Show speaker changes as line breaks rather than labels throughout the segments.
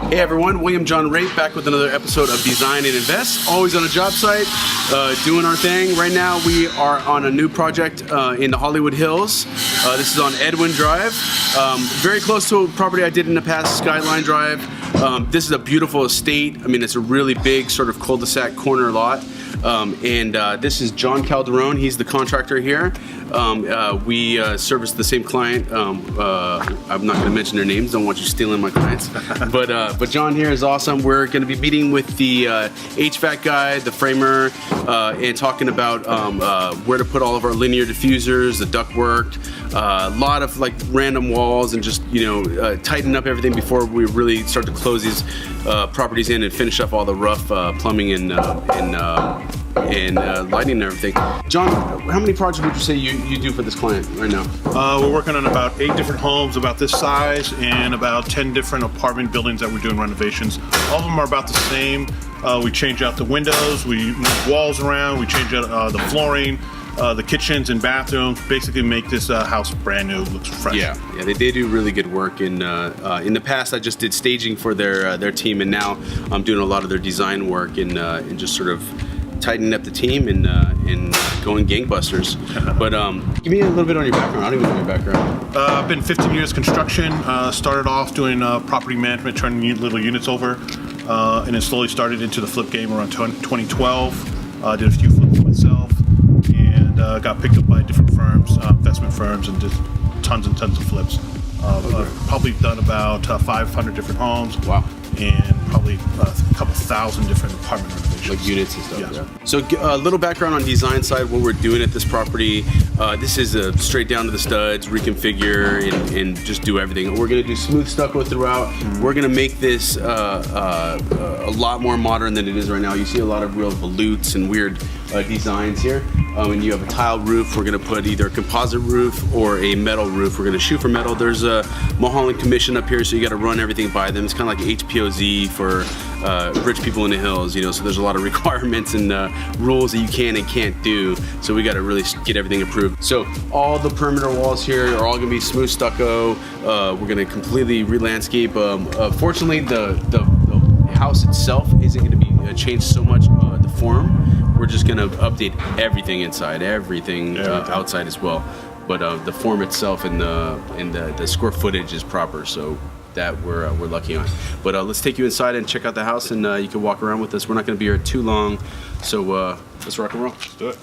Hey everyone, William John Rape back with another episode of Design and Invest. Always on a job site, doing our thing. Right now we are on a new project in the Hollywood Hills. This is on Edwin Drive, very close to a property I did in the past, Skyline Drive. This is a beautiful estate. I mean, it's a really big sort of cul-de-sac corner lot. This is John Calderon. He's the contractor here. We service the same client. I'm not going to mention their names. Don't want you stealing my clients. But John here is awesome. We're going to be meeting with the HVAC guy, the framer, and talking about where to put all of our linear diffusers, the ductwork, a lot of like random walls, and just tighten up everything before we really start to close these properties in and finish up all the rough plumbing and lighting and everything. John, how many projects would you say you do for this client right now?
We're working on about 8 different homes about this size and about 10 different apartment buildings that we're doing renovations. All of them are about the same. We change out the windows, we move walls around, we change out the flooring, the kitchens and bathrooms, basically make this house brand new, looks fresh.
Yeah, they do really good work. In the past, I just did staging for their team, and now I'm doing a lot of their design work and just sort of tightening up the team and going gangbusters. But give me a little bit on your background. I don't even know your background.
I've been 15 years construction. Started off doing property management, turning little units over, and then slowly started into the flip game around 2012. Did a few flips myself, and got picked up by different firms, investment firms, and did tons and tons of flips. Probably done about 500 different homes.
Wow.
And probably a couple thousand different apartment renovations.
Like units and stuff,
yes.
Yeah. So a little background on design side, what we're doing at this property. This is a straight down to the studs, reconfigure, and just do everything. We're gonna do smooth stucco throughout. Mm-hmm. We're gonna make this a lot more modern than it is right now. You see a lot of real volutes and weird designs here. And you have a tile roof. We're gonna put either a composite roof or a metal roof. We're gonna shoot for metal. There's a Mulholland Commission up here, so you gotta run everything by them. It's kind of like HPOZ for rich people in the hills, so there's a lot of requirements and rules that you can and can't do. So we gotta really get everything approved. So all the perimeter walls here are all gonna be smooth stucco. We're gonna completely re-landscape. Fortunately, the house itself isn't gonna be changed so much, the form. We're just gonna update everything inside, everything outside as well. But the form itself and the square footage is proper, so that we're lucky on. But let's take you inside and check out the house, and you can walk around with us. We're not gonna be here too long, so let's rock and roll.
Let's do it.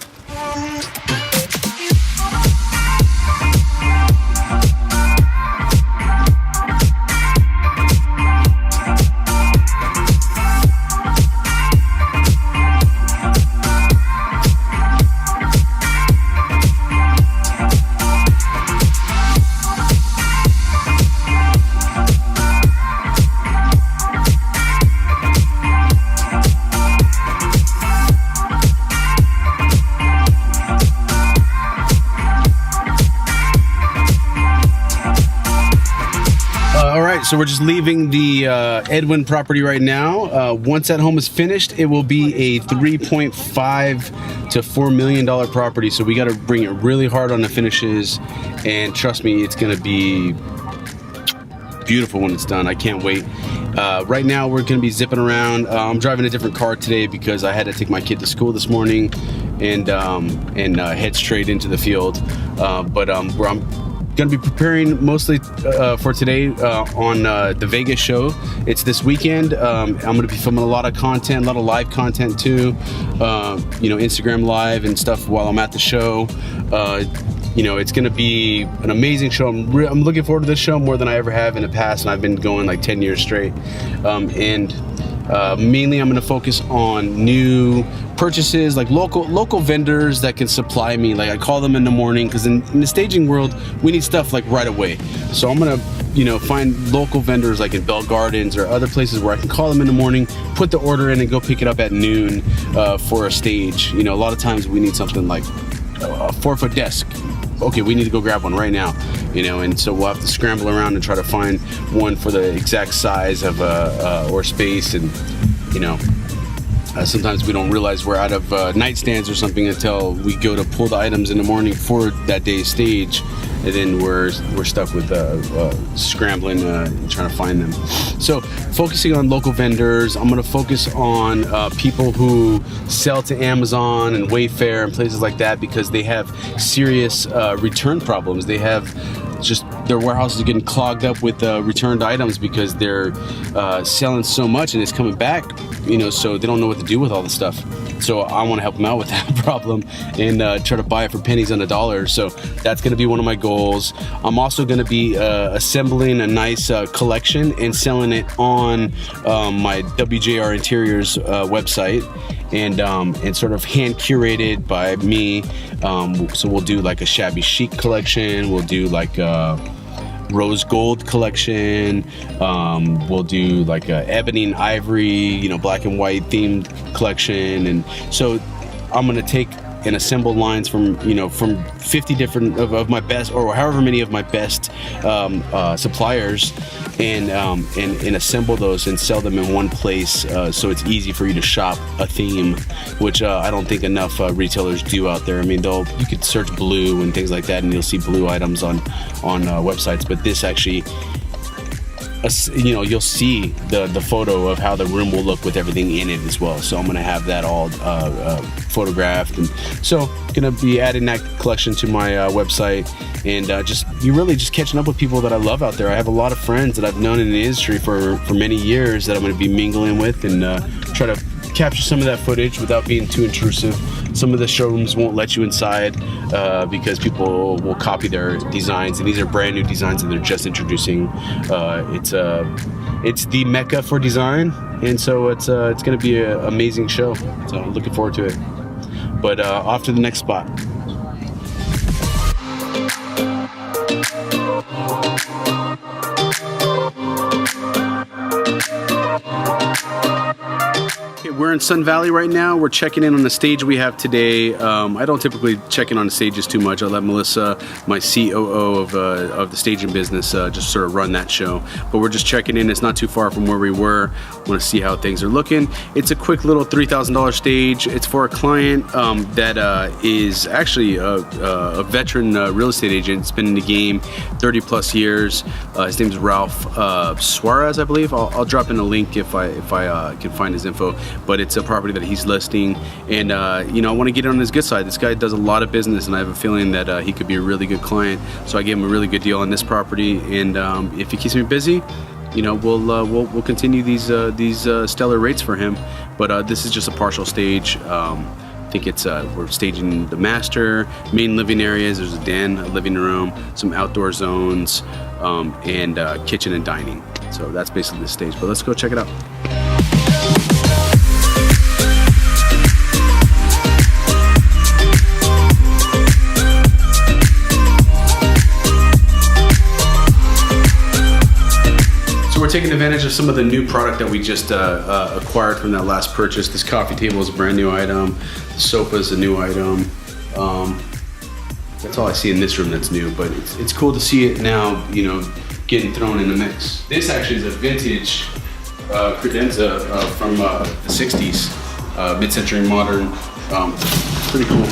So we're just leaving the Edwin property right now. Once that home is finished, it will be a $3.5 to $4 million property. So we got to bring it really hard on the finishes, and trust me, it's going to be beautiful when it's done. I can't wait. Right now we're going to be zipping around. I'm driving a different car today because I had to take my kid to school this morning and head straight into the field. But where I'm going to be preparing mostly for today on the Vegas show. It's this weekend. I'm going to be filming a lot of content, a lot of live content too. Instagram live and stuff while I'm at the show. It's going to be an amazing show. I'm looking forward to this show more than I ever have in the past, and I've been going like 10 years straight. Mainly I'm going to focus on new purchases, like local vendors that can supply me. Like I call them in the morning, because in the staging world we need stuff like right away. So I'm going to find local vendors like in Bell Gardens or other places where I can call them in the morning, put the order in, and go pick it up at noon for a stage. A lot of times we need something like a 4-foot desk. Okay, we need to go grab one right now, and so we'll have to scramble around and try to find one for the exact size of or space, and Sometimes we don't realize we're out of nightstands or something until we go to pull the items in the morning for that day's stage, and then we're stuck with scrambling and trying to find them. So focusing on local vendors, I'm going to focus on people who sell to Amazon and Wayfair and places like that, because they have serious return problems. They have just their warehouses are getting clogged up with returned items because they're selling so much and it's coming back, so they don't know what to do with all the stuff. So I want to help them out with that problem and try to buy it for pennies on the dollar. So that's going to be one of my goals. I'm also going to be assembling a nice collection and selling it on my WJR Interiors website, and sort of hand curated by me. So we'll do like a shabby chic collection. We'll do like rose gold collection. We'll do like a ebony and ivory, black and white themed collection. And so I'm gonna take and assemble lines from 50 different of my best, or however many of my best suppliers, and assemble those and sell them in one place, so it's easy for you to shop a theme, which I don't think enough retailers do out there. I mean, you could search blue and things like that, and you'll see blue items on websites, but this actually, you'll see the photo of how the room will look with everything in it as well. So I'm going to have that all photographed, and so going to be adding that collection to my website, and just catching up with people that I love out there. I have a lot of friends that I've known in the industry for many years that I'm going to be mingling with, and try to capture some of that footage without being too intrusive. Some of the showrooms won't let you inside because people will copy their designs, and these are brand new designs that they're just introducing. It's the mecca for design, and so it's going to be an amazing show. So I'm looking forward to it. But off to the next spot. We're in Sun Valley right now. We're checking in on the stage we have today. I don't typically check in on the stages too much. I let Melissa, my C.O.O. of the staging business, just sort of run that show. But we're just checking in. It's not too far from where we were. Want to see how things are looking. It's a quick little $3,000 stage. It's for a client that is actually a veteran real estate agent. It's been in the game 30 plus years. His name is Ralph Suarez, I believe. I'll drop in a link if I can find his info. But it's a property that he's listing, and I want to get on his good side. This guy does a lot of business, and I have a feeling that he could be a really good client. So I gave him a really good deal on this property, and if he keeps me busy, we'll continue these stellar rates for him. But this is just a partial stage. I think we're staging the master, main living areas. There's a den, a living room, some outdoor zones, and kitchen and dining. So that's basically the stage. But let's go check it out. We're taking advantage of some of the new product that we just acquired from that last purchase. This coffee table is a brand new item. The sofa is a new item. That's all I see in this room that's new, but it's cool to see it now, getting thrown in the mix. This actually is a vintage credenza from the 60s, mid-century modern. Pretty cool.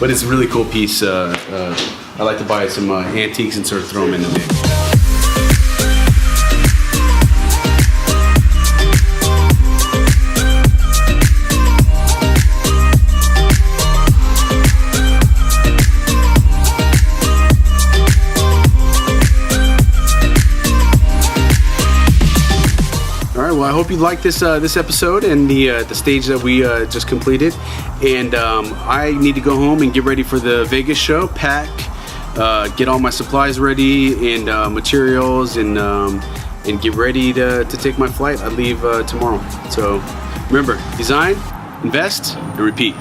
But it's a really cool piece. I like to buy some antiques and sort of throw them in the mix. Well, I hope you liked this episode and the stage that we just completed. And I need to go home and get ready for the Vegas show. Pack, get all my supplies ready and materials, and get ready to take my flight. I leave tomorrow. So remember, design, invest, and repeat.